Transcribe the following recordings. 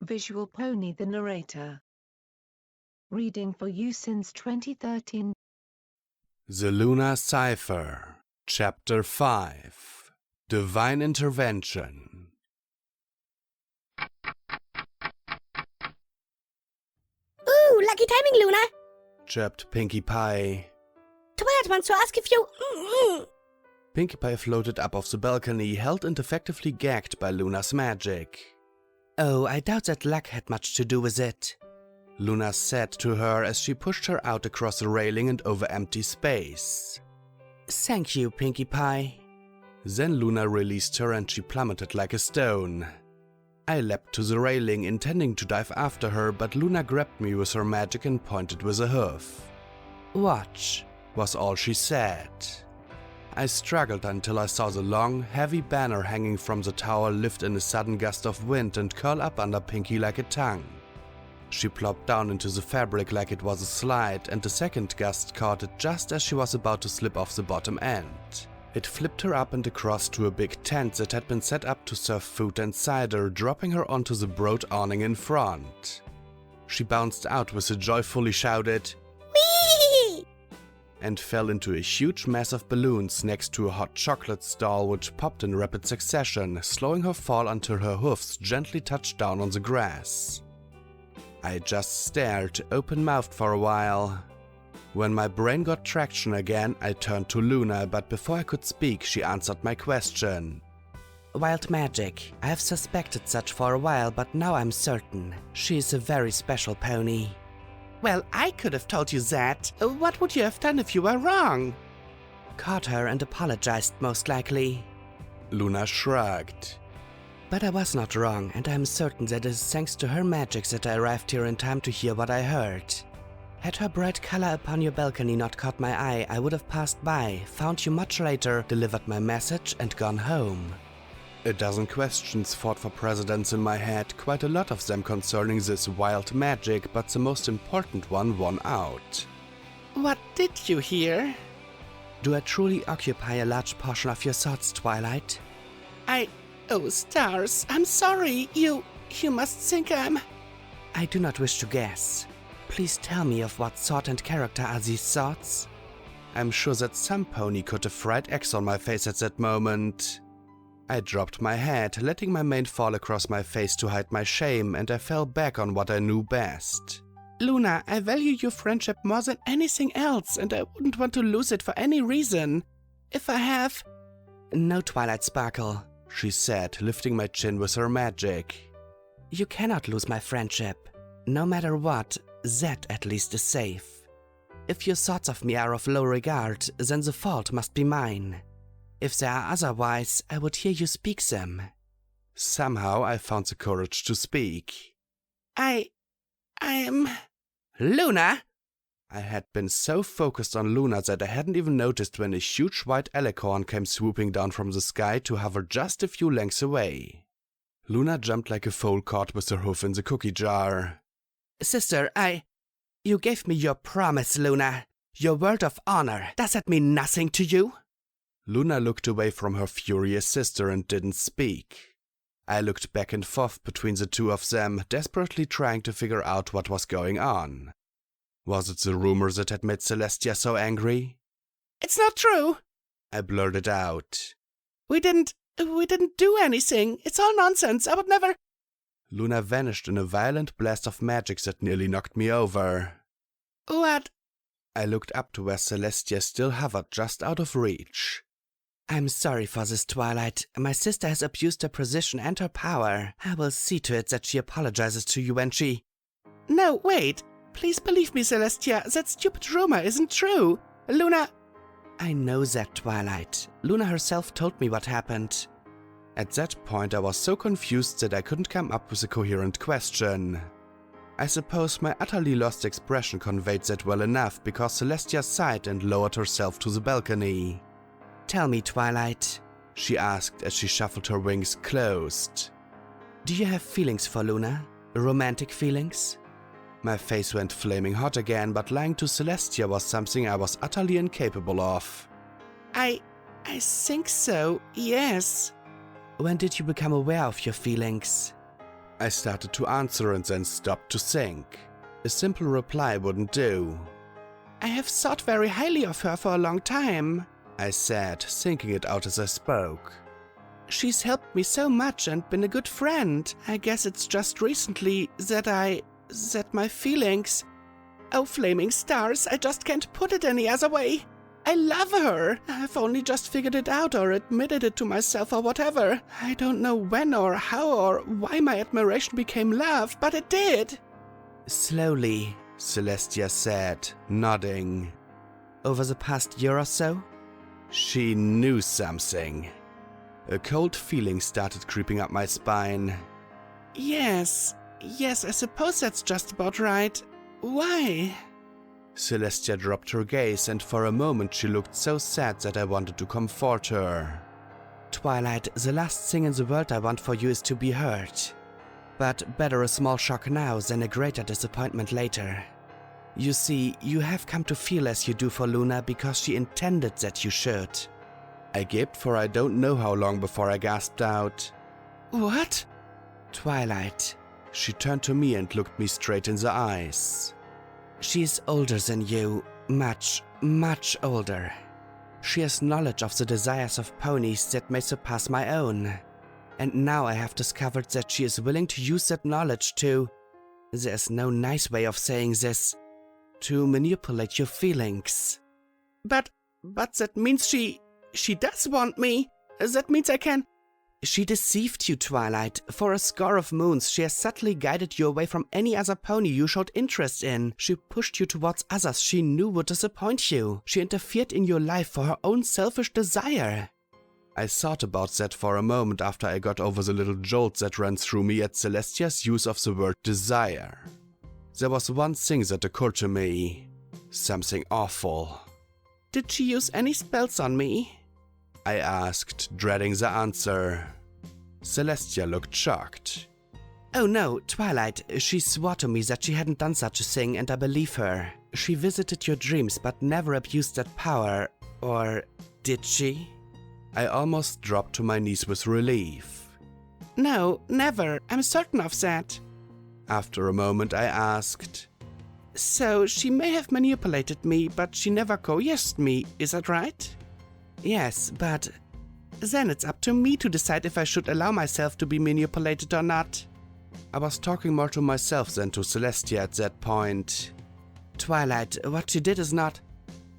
VisualPony the narrator. Reading for you since 2013. The Lunar Cypher, Chapter 5, Divine Intervention. Ooh, lucky timing, Luna! Chirped Pinkie Pie. Twilight wants to ask if you... Pinkie Pie floated up off the balcony, held and effectively gagged by Luna's magic. Oh, I doubt that luck had much to do with it, Luna said to her as she pushed her out across the railing and over empty space. Thank you, Pinkie Pie. Then Luna released her and she plummeted like a stone. I leapt to the railing, intending to dive after her, but Luna grabbed me with her magic and pointed with a hoof. Watch, was all she said. I struggled until I saw the long, heavy banner hanging from the tower lift in a sudden gust of wind and curl up under Pinkie like a tongue. She plopped down into the fabric like it was a slide, and the second gust caught it just as she was about to slip off the bottom end. It flipped her up and across to a big tent that had been set up to serve food and cider, dropping her onto the broad awning in front. She bounced out with a joyfully shouted, Whee! And fell into a huge mass of balloons next to a hot chocolate stall which popped in rapid succession, slowing her fall until her hoofs gently touched down on the grass. I just stared, open-mouthed for a while. When my brain got traction again, I turned to Luna, but before I could speak, she answered my question. Wild magic. I have suspected such for a while, but now I'm certain. She is a very special pony. Well, I could have told you that. What would you have done if you were wrong? Caught her and apologized, most likely. Luna shrugged. But I was not wrong, and I'm certain that it is thanks to her magic that I arrived here in time to hear what I heard. Had her bright color upon your balcony not caught my eye, I would have passed by, found you much later, delivered my message, and gone home. A dozen questions fought for precedence in my head, quite a lot of them concerning this wild magic, but the most important one won out. What did you hear? Do I truly occupy a large portion of your thoughts, Twilight? Oh, stars, I'm sorry. You must think I'm... I do not wish to guess. Please tell me of what sort and character are these thoughts? I'm sure that some pony could have fried eggs on my face at that moment. I dropped my head, letting my mane fall across my face to hide my shame, and I fell back on what I knew best. Luna, I value your friendship more than anything else, and I wouldn't want to lose it for any reason. If I have... No, Twilight Sparkle, she said, lifting my chin with her magic. You cannot lose my friendship. No matter what, that at least is safe. If your thoughts of me are of low regard, then the fault must be mine. If they are otherwise, I would hear you speak them. Somehow I found the courage to speak. I'm... Luna! I had been so focused on Luna that I hadn't even noticed when a huge white alicorn came swooping down from the sky to hover just a few lengths away. Luna jumped like a foal caught with her hoof in the cookie jar. Sister, You gave me your promise, Luna. Your word of honor. Does that mean nothing to you? Luna looked away from her furious sister and didn't speak. I looked back and forth between the two of them, desperately trying to figure out what was going on. Was it the rumor that had made Celestia so angry? It's not true, I blurted out. We didn't do anything. It's all nonsense. I would never... Luna vanished in a violent blast of magic that nearly knocked me over. What? I looked up to where Celestia still hovered just out of reach. I'm sorry for this, Twilight. My sister has abused her position and her power. I will see to it that she apologizes to you when she... No, wait. Please believe me, Celestia. That stupid rumor isn't true. Luna... I know that, Twilight. Luna herself told me what happened. At that point I was so confused that I couldn't come up with a coherent question. I suppose my utterly lost expression conveyed that well enough because Celestia sighed and lowered herself to the balcony. Tell me, Twilight, she asked as she shuffled her wings closed. Do you have feelings for Luna? Romantic feelings? My face went flaming hot again, but lying to Celestia was something I was utterly incapable of. I think so, yes. When did you become aware of your feelings? I started to answer and then stopped to think. A simple reply wouldn't do. I have thought very highly of her for a long time, I said, thinking it out as I spoke. She's helped me so much and been a good friend. I guess it's just recently that my feelings... Oh, flaming stars, I just can't put it any other way. I love her. I've only just figured it out or admitted it to myself or whatever. I don't know when or how or why my admiration became love, but it did. Slowly, Celestia said, nodding. over the past year or so? She knew something. A cold feeling started creeping up my spine. Yes, I suppose that's just about right. Why? Celestia dropped her gaze, and for a moment she looked so sad that I wanted to comfort her. Twilight, the last thing in the world I want for you is to be hurt. But better a small shock now than a greater disappointment later. You see, you have come to feel as you do for Luna because she intended that you should. I gaped for I don't know how long before I gasped out. What? Twilight. She turned to me and looked me straight in the eyes. She is older than you. Much, much older. She has knowledge of the desires of ponies that may surpass my own. And now I have discovered that she is willing to use that knowledge to... There's no nice way of saying this. To manipulate your feelings. But that means she does want me. That means I can... She deceived you, Twilight. For a score of moons, she has subtly guided you away from any other pony you showed interest in. She pushed you towards others she knew would disappoint you. She interfered in your life for her own selfish desire. I thought about that for a moment after I got over the little jolt that ran through me at Celestia's use of the word desire. There was one thing that occurred to me. Something awful. Did she use any spells on me? I asked, dreading the answer. Celestia looked shocked. Oh no, Twilight, she swore to me that she hadn't done such a thing and I believe her. She visited your dreams but never abused that power. Or did she? I almost dropped to my knees with relief. No, never. I'm certain of that. After a moment I asked. So she may have manipulated me, but she never coerced me, is that right? Yes, but... Then it's up to me to decide if I should allow myself to be manipulated or not. I was talking more to myself than to Celestia at that point. Twilight, what you did is not...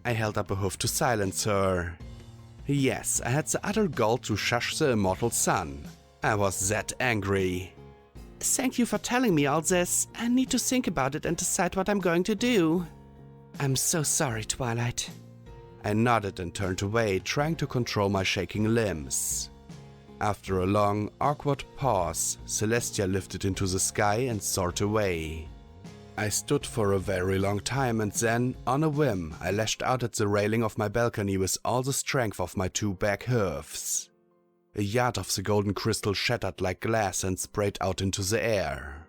I held up a hoof to silence her. Yes, I had the utter gall to shush the immortal sun. I was that angry. Thank you for telling me all this. I need to think about it and decide what I'm going to do. I'm so sorry, Twilight. I nodded and turned away, trying to control my shaking limbs. After a long, awkward pause, Celestia lifted into the sky and soared away. I stood for a very long time and then, on a whim, I lashed out at the railing of my balcony with all the strength of my two back hoofs. A yard of the golden crystal shattered like glass and sprayed out into the air.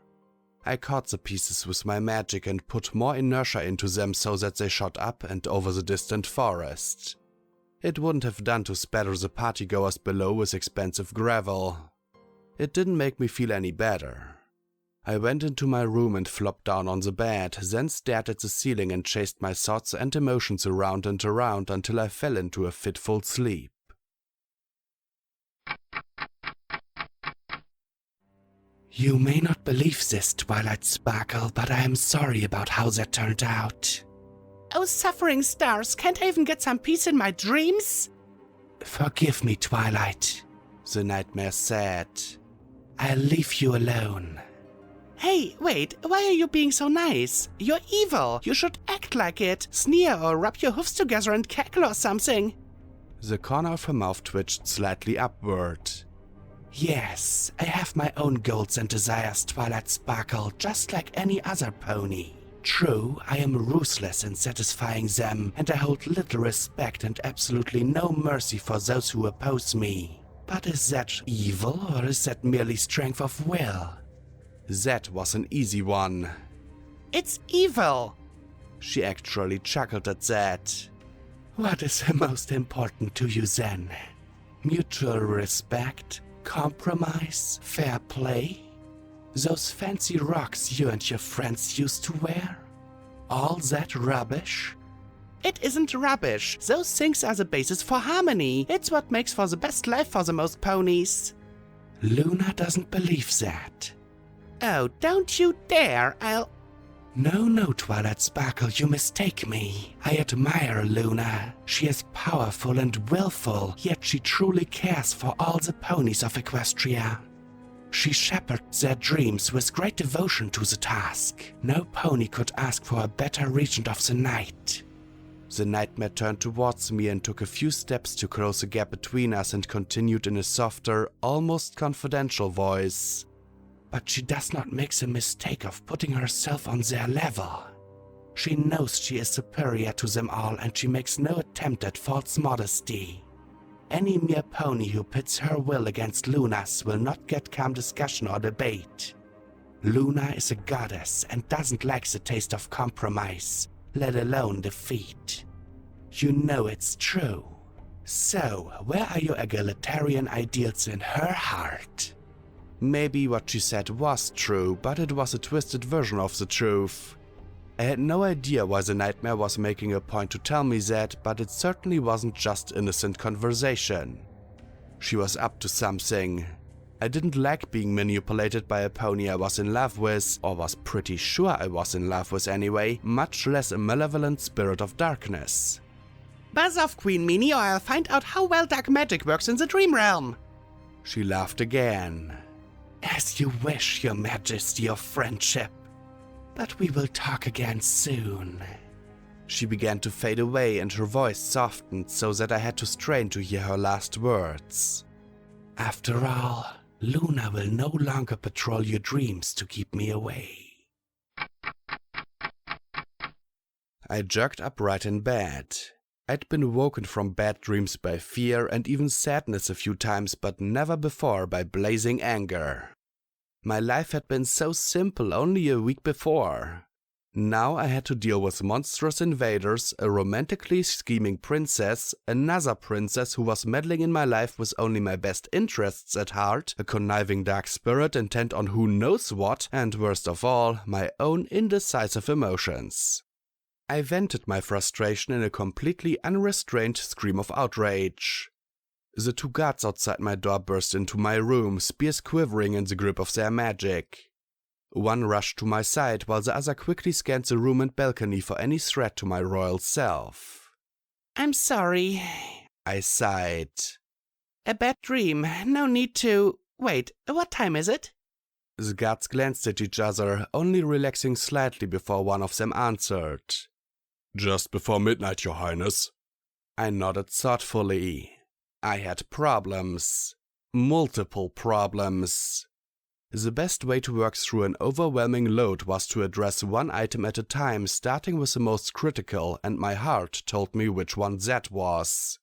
I caught the pieces with my magic and put more inertia into them so that they shot up and over the distant forest. It wouldn't have done to spatter the partygoers below with expensive gravel. It didn't make me feel any better. I went into my room and flopped down on the bed, then stared at the ceiling and chased my thoughts and emotions around and around until I fell into a fitful sleep. You may not believe this, Twilight Sparkle, but I am sorry about how that turned out. Oh, suffering stars, can't I even get some peace in my dreams? Forgive me, Twilight, the nightmare said. I'll leave you alone. Hey, wait, why are you being so nice? You're evil. You should act like it. Sneer or rub your hoofs together and cackle or something. The corner of her mouth twitched slightly upward. Yes, I have my own goals and desires, Twilight Sparkle, just like any other pony. True, I am ruthless in satisfying them, and I hold little respect and absolutely no mercy for those who oppose me. But is that evil, or is that merely strength of will? That was an easy one. It's evil. She actually chuckled at that. What is the most important to you then? Mutual respect? Compromise? Fair play? Those fancy rocks you and your friends used to wear? All that rubbish? It isn't rubbish. Those things are the basis for harmony. It's what makes for the best life for the most ponies. Luna doesn't believe that. Oh, don't you dare. No, Twilight Sparkle, you mistake me. I admire Luna. She is powerful and willful, yet she truly cares for all the ponies of Equestria. She shepherds their dreams with great devotion to the task. No pony could ask for a better regent of the night. The nightmare turned towards me and took a few steps to close the gap between us and continued in a softer, almost confidential voice. But she does not make the mistake of putting herself on their level. She knows she is superior to them all and she makes no attempt at false modesty. Any mere pony who pits her will against Luna's will not get calm discussion or debate. Luna is a goddess and doesn't like the taste of compromise, let alone defeat. You know it's true. So, where are your egalitarian ideals in her heart? Maybe what she said was true, but it was a twisted version of the truth. I had no idea why the nightmare was making a point to tell me that, but it certainly wasn't just innocent conversation. She was up to something. I didn't like being manipulated by a pony I was in love with, or was pretty sure I was in love with anyway, much less a malevolent spirit of darkness. Buzz off, Queen Meanie, or I'll find out how well dark magic works in the dream realm. She laughed again. As you wish, your majesty of friendship. But we will talk again soon. She began to fade away and her voice softened so that I had to strain to hear her last words. After all, Luna will no longer patrol your dreams to keep me away. I jerked upright in bed. I'd been woken from bad dreams by fear and even sadness a few times, but never before by blazing anger. My life had been so simple only a week before. Now I had to deal with monstrous invaders, a romantically scheming princess, another princess who was meddling in my life with only my best interests at heart, a conniving dark spirit intent on who knows what, and worst of all, my own indecisive emotions. I vented my frustration in a completely unrestrained scream of outrage. The two guards outside my door burst into my room, spears quivering in the grip of their magic. One rushed to my side, while the other quickly scanned the room and balcony for any threat to my royal self. I'm sorry, I sighed. A bad dream, no need to… Wait, what time is it? The guards glanced at each other, only relaxing slightly before one of them answered. Just before midnight, Your Highness. I nodded thoughtfully. I had problems. Multiple problems. The best way to work through an overwhelming load was to address one item at a time, starting with the most critical, and my heart told me which one that was.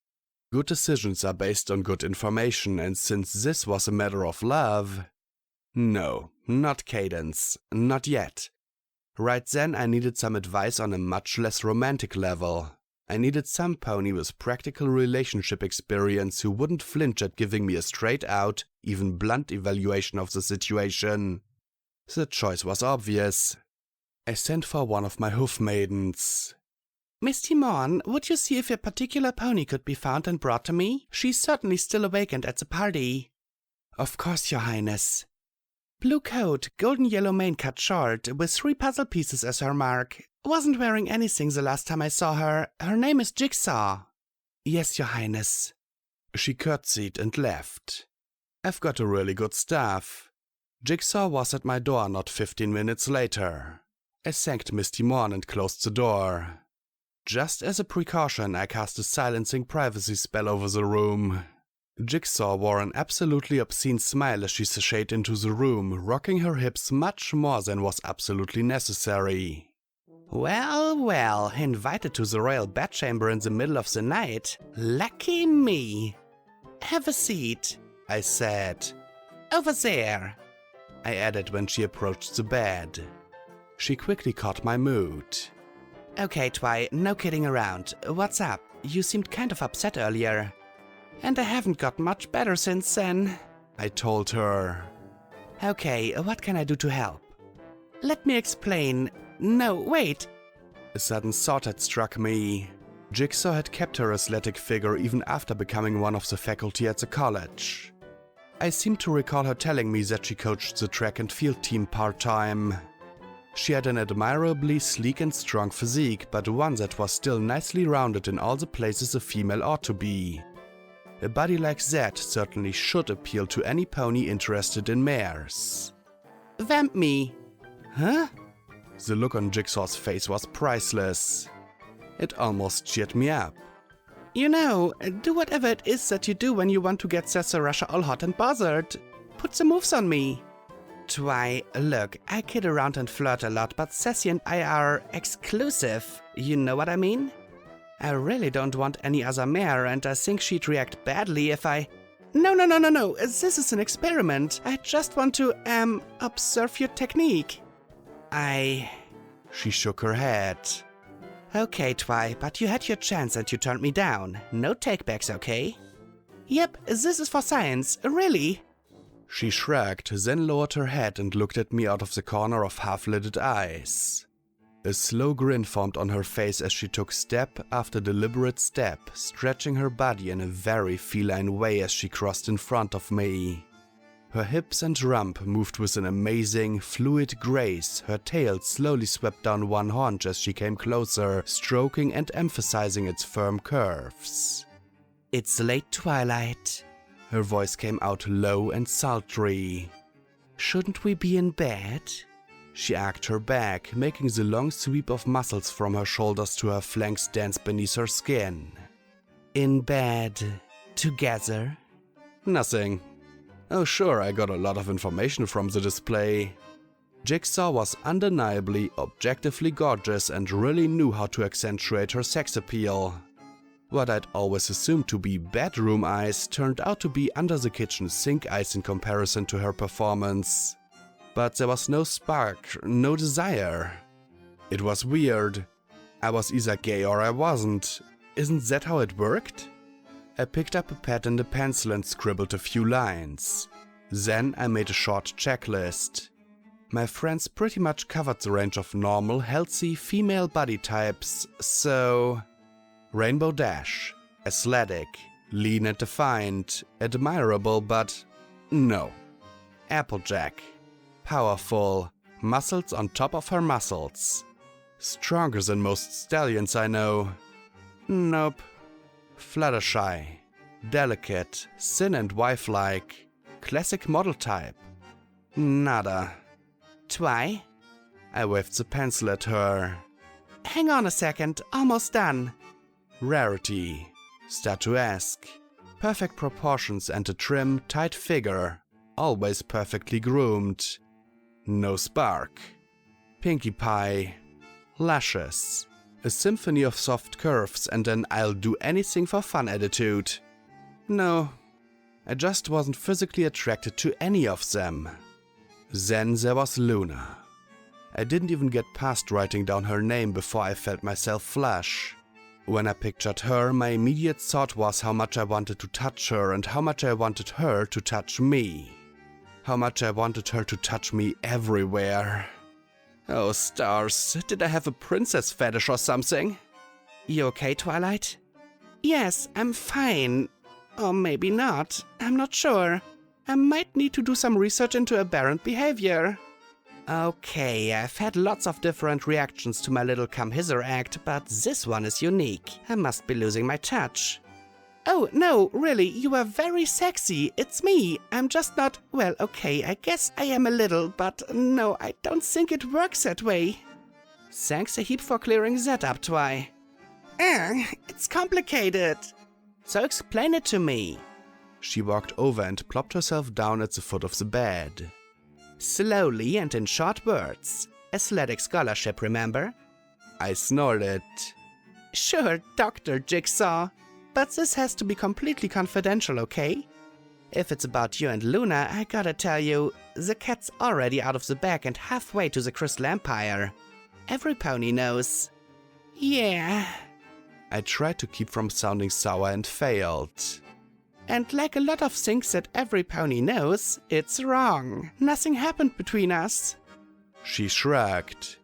Good decisions are based on good information, and since this was a matter of love… No, not Cadence, not yet. Right then I needed some advice on a much less romantic level. I needed some pony with practical relationship experience who wouldn't flinch at giving me a straight-out, even blunt evaluation of the situation. The choice was obvious. I sent for one of my hoof maidens. Miss Timon, would you see if a particular pony could be found and brought to me? She's certainly still awake and at the party. Of course, Your Highness. Blue coat, golden yellow mane cut short, with 3 puzzle pieces as her mark. Wasn't wearing anything the last time I saw her. Her name is Jigsaw. Yes, Your Highness. She curtsied and left. I've got a really good staff. Jigsaw was at my door not 15 minutes later. I thanked Miss Timon and closed the door. Just as a precaution, I cast a silencing privacy spell over the room. Jigsaw wore an absolutely obscene smile as she sashayed into the room, rocking her hips much more than was absolutely necessary. Well, well, invited to the royal bedchamber in the middle of the night. Lucky me. Have a seat, I said. Over there, I added when she approached the bed. She quickly caught my mood. Okay, Twi, no kidding around. What's up? You seemed kind of upset earlier. And I haven't got much better since then, I told her. Okay, what can I do to help? Let me explain. No, wait. A sudden thought had struck me. Jigsaw had kept her athletic figure even after becoming one of the faculty at the college. I seem to recall her telling me that she coached the track and field team part-time. She had an admirably sleek and strong physique, but one that was still nicely rounded in all the places a female ought to be. A body like that certainly should appeal to any pony interested in mares. Vamp me. Huh? The look on Jigsaw's face was priceless. It almost cheered me up. You know, do whatever it is that you do when you want to get Russia all hot and bothered. Put some moves on me. Twy, look, I kid around and flirt a lot, but Sassy and I are exclusive. You know what I mean? I really don't want any other mare, and I think she'd react badly if I... No. This is an experiment. I just want to, observe your technique. She shook her head. Okay, Twy, but you had your chance and you turned me down. No takebacks, okay? Yep, this is for science, really. She shrugged, then lowered her head and looked at me out of the corner of half-lidded eyes. A slow grin formed on her face as she took step after deliberate step, stretching her body in a very feline way as she crossed in front of me. Her hips and rump moved with an amazing, fluid grace. Her tail slowly swept down one haunch as she came closer, stroking and emphasizing its firm curves. It's late twilight. Her voice came out low and sultry. Shouldn't we be in bed? She arched her back, making the long sweep of muscles from her shoulders to her flanks dance beneath her skin. In bed. Together? Nothing. Oh sure, I got a lot of information from the display. Jigsaw was undeniably, objectively gorgeous and really knew how to accentuate her sex appeal. What I'd always assumed to be bedroom eyes turned out to be under the kitchen sink eyes in comparison to her performance. But there was no spark, no desire. It was weird. I was either gay or I wasn't. Isn't that how it worked? I picked up a pad and a pencil and scribbled a few lines. Then I made a short checklist. My friends pretty much covered the range of normal, healthy female body types, so... Rainbow Dash, athletic, lean and defined, admirable but... no. Applejack, powerful, muscles on top of her muscles. Stronger than most stallions I know. Nope. Fluttershy, delicate, thin and wife-like, classic model type. Nada. Twy? I waved the pencil at her. Hang on a second, almost done. Rarity, statuesque, perfect proportions and a trim, tight figure, always perfectly groomed. No spark. Pinkie Pie, lashes, a symphony of soft curves and an I'll do anything for fun attitude. No, I just wasn't physically attracted to any of them. Then there was Luna. I didn't even get past writing down her name before I felt myself flush. When I pictured her, my immediate thought was how much I wanted to touch her and how much I wanted her to touch me. How much I wanted her to touch me everywhere. Oh stars, did I have a princess fetish or something? You okay, Twilight? Yes, I'm fine. Or maybe not. I'm not sure. I might need to do some research into aberrant behavior. Okay, I've had lots of different reactions to my little come hither act, but this one is unique. I must be losing my touch. Oh, no, really, you are very sexy. It's me. I'm just not... Well, okay, I guess I am a little, but no, I don't think it works that way. Thanks a heap for clearing that up, Twy. It's complicated. So explain it to me. She walked over and plopped herself down at the foot of the bed. Slowly and in short words. Athletic scholarship, remember? I snorted. Sure, Dr. Jigsaw. But this has to be completely confidential, okay? If it's about you and Luna, I gotta tell you, the cat's already out of the bag and halfway to the Crystal Empire. Every pony knows. Yeah. I tried to keep from sounding sour and failed. And like a lot of things that every pony knows, it's wrong. Nothing happened between us. She shrugged.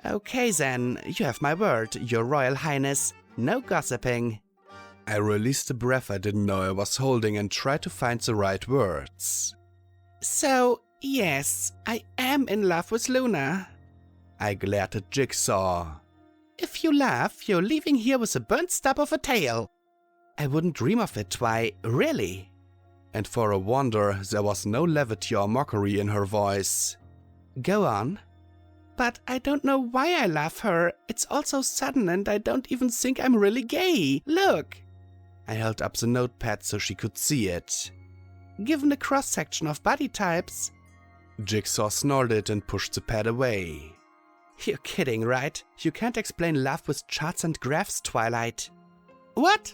Okay then, you have my word, Your Royal Highness. No gossiping. I released a breath I didn't know I was holding and tried to find the right words. So, yes, I am in love with Luna. I glared at Jigsaw. If you laugh, you're leaving here with a burnt stub of a tail. I wouldn't dream of it, Twi. Really? And for a wonder, there was no levity or mockery in her voice. Go on. But I don't know why I love her. It's all so sudden and I don't even think I'm really gay. Look. I held up the notepad so she could see it. Given the cross-section of body types. Jigsaw snorted and pushed the pad away. You're kidding, right? You can't explain love with charts and graphs, Twilight. What?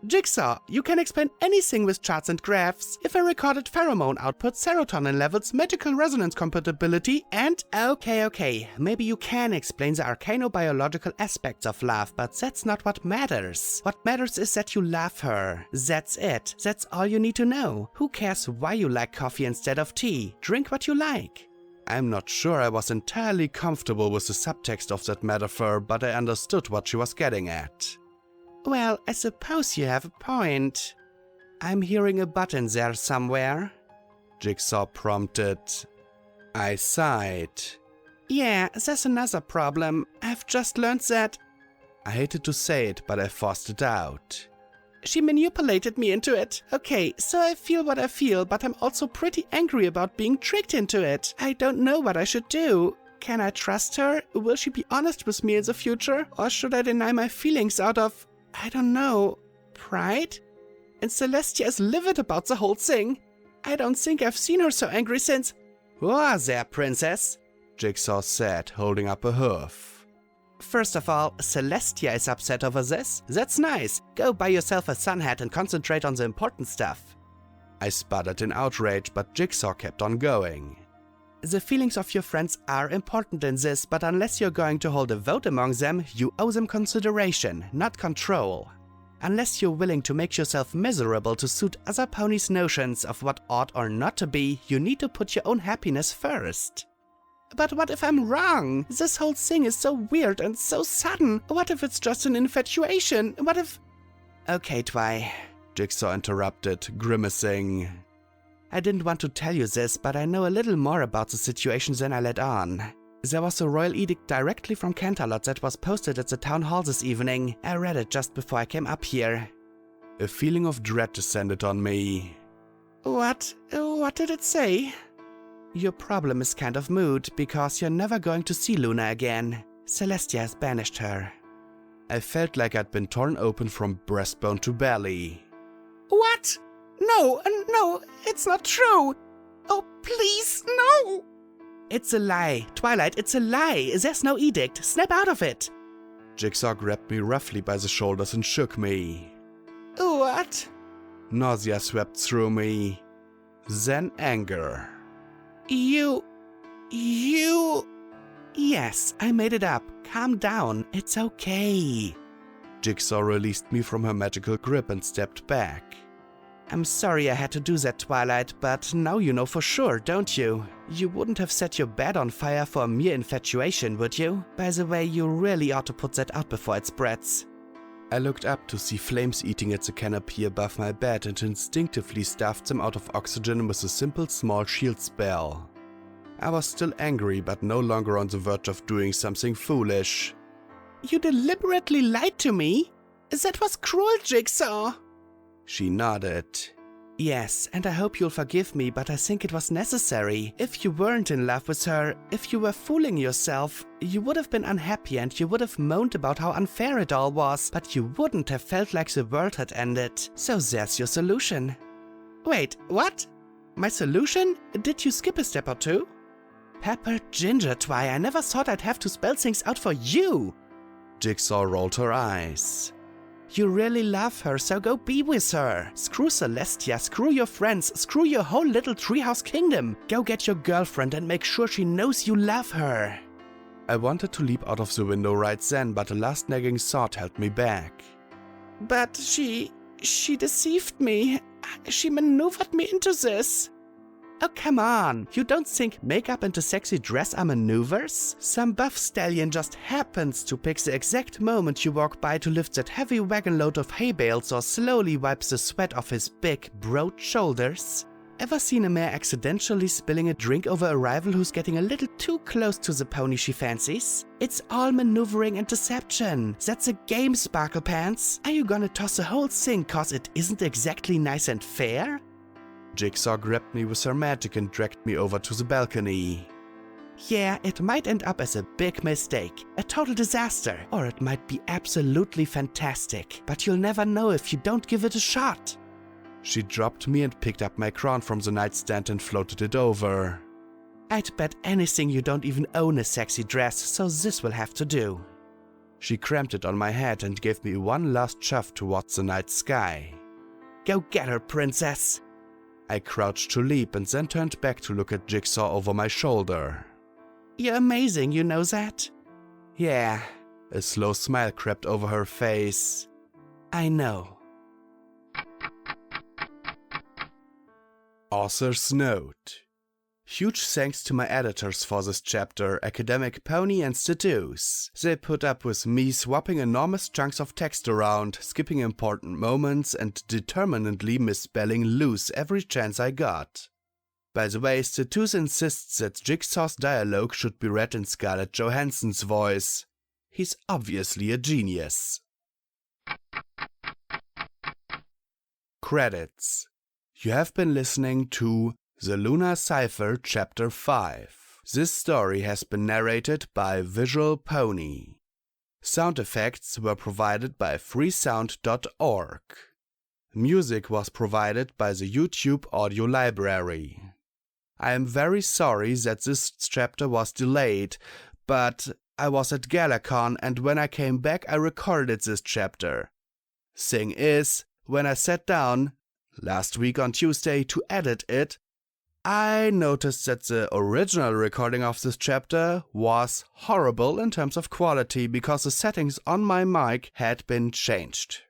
Jigsaw, you can explain anything with charts and graphs. If a recorded pheromone output, serotonin levels, magical resonance compatibility, and... Okay. Maybe you can explain the arcanobiological aspects of love, but that's not what matters. What matters is that you love her. That's it. That's all you need to know. Who cares why you like coffee instead of tea? Drink what you like. I'm not sure I was entirely comfortable with the subtext of that metaphor, but I understood what she was getting at. Well, I suppose you have a point. I'm hearing a button there somewhere. Jigsaw prompted. I sighed. Yeah, there's another problem. I've just learned that... I hated to say it, but I forced it out. She manipulated me into it. Okay, so I feel what I feel, but I'm also pretty angry about being tricked into it. I don't know what I should do. Can I trust her? Will she be honest with me in the future? Or should I deny my feelings out of... I don't know, pride? And Celestia is livid about the whole thing. I don't think I've seen her so angry since... Whoa there, princess, Jigsaw said, holding up a hoof. First of all, Celestia is upset over this. That's nice. Go buy yourself a sun hat and concentrate on the important stuff. I sputtered in outrage, but Jigsaw kept on going. The feelings of your friends are important in this, but unless you're going to hold a vote among them, you owe them consideration, not control. Unless you're willing to make yourself miserable to suit other ponies' notions of what ought or not to be, you need to put your own happiness first. But what if I'm wrong? This whole thing is so weird and so sudden. What if it's just an infatuation? What if... Okay, Twi, Jigsaw interrupted, grimacing. I didn't want to tell you this, but I know a little more about the situation than I let on. There was a royal edict directly from Canterlot that was posted at the town hall this evening. I read it just before I came up here. A feeling of dread descended on me. What did it say? Your problem is kind of moot, because you're never going to see Luna again. Celestia has banished her. I felt like I'd been torn open from breastbone to belly. What? No, it's not true. Oh, please, no. It's a lie. Twilight, it's a lie. There's no edict. Snap out of it. Jigsaw grabbed me roughly by the shoulders and shook me. What? Nausea swept through me. Then anger. You... Yes, I made it up. Calm down. It's okay. Jigsaw released me from her magical grip and stepped back. I'm sorry I had to do that, Twilight, but now you know for sure, don't you? You wouldn't have set your bed on fire for a mere infatuation, would you? By the way, you really ought to put that out before it spreads. I looked up to see flames eating at the canopy above my bed and instinctively stuffed them out of oxygen with a simple small shield spell. I was still angry, but no longer on the verge of doing something foolish. You deliberately lied to me? That was cruel, Jigsaw. She nodded. Yes, and I hope you'll forgive me, but I think it was necessary. If you weren't in love with her, if you were fooling yourself, you would have been unhappy and you would have moaned about how unfair it all was, but you wouldn't have felt like the world had ended. So there's your solution. Wait, what? My solution? Did you skip a step or two? Pepper ginger, Twi, I never thought I'd have to spell things out for you. Jigsaw rolled her eyes. You really love her, so go be with her. Screw Celestia, screw your friends, screw your whole little treehouse kingdom. Go get your girlfriend and make sure she knows you love her. I wanted to leap out of the window right then, but a last nagging thought held me back. But she She deceived me. She maneuvered me into this. Oh, come on. You don't think makeup and a sexy dress are maneuvers? Some buff stallion just happens to pick the exact moment you walk by to lift that heavy wagon load of hay bales or slowly wipes the sweat off his big, broad shoulders. Ever seen a mare accidentally spilling a drink over a rival who's getting a little too close to the pony she fancies? It's all maneuvering and deception. That's a game, Sparkle Pants. Are you gonna toss the whole thing cause it isn't exactly nice and fair? Jigsaw grabbed me with her magic and dragged me over to the balcony. Yeah, it might end up as a big mistake, a total disaster, or it might be absolutely fantastic, but you'll never know if you don't give it a shot. She dropped me and picked up my crown from the nightstand and floated it over. I'd bet anything you don't even own a sexy dress, so this will have to do. She crammed it on my head and gave me one last shove towards the night sky. Go get her, princess! I crouched to leap and then turned back to look at Jigsaw over my shoulder. You're amazing, you know that? Yeah. A slow smile crept over her face. I know. Author's note. Huge thanks to my editors for this chapter, Academic Pony and Seduce. They put up with me swapping enormous chunks of text around, skipping important moments, and determinedly misspelling loose every chance I got. By the way, Seduce insists that Jigsaw's dialogue should be read in Scarlett Johansson's voice. He's obviously a genius. Credits. You have been listening to The Lunar Cypher Chapter 5. This story has been narrated by VisualPony. Sound effects were provided by freesound.org. Music was provided by the YouTube Audio Library. I am very sorry that this chapter was delayed, but I was at GalaCon and when I came back I recorded this chapter. Thing is, when I sat down last week on Tuesday to edit it, I noticed that the original recording of this chapter was horrible in terms of quality because the settings on my mic had been changed.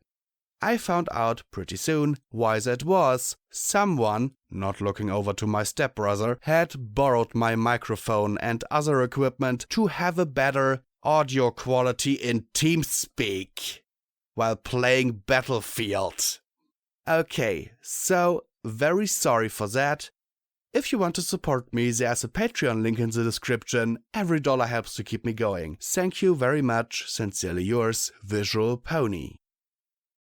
I found out pretty soon why that was. Someone, not looking over to my stepbrother, had borrowed my microphone and other equipment to have a better audio quality in TeamSpeak while playing Battlefield. Okay, so very sorry for that. If you want to support me, there's a Patreon link in the description. Every dollar helps to keep me going. Thank you very much. Sincerely yours, VisualPony.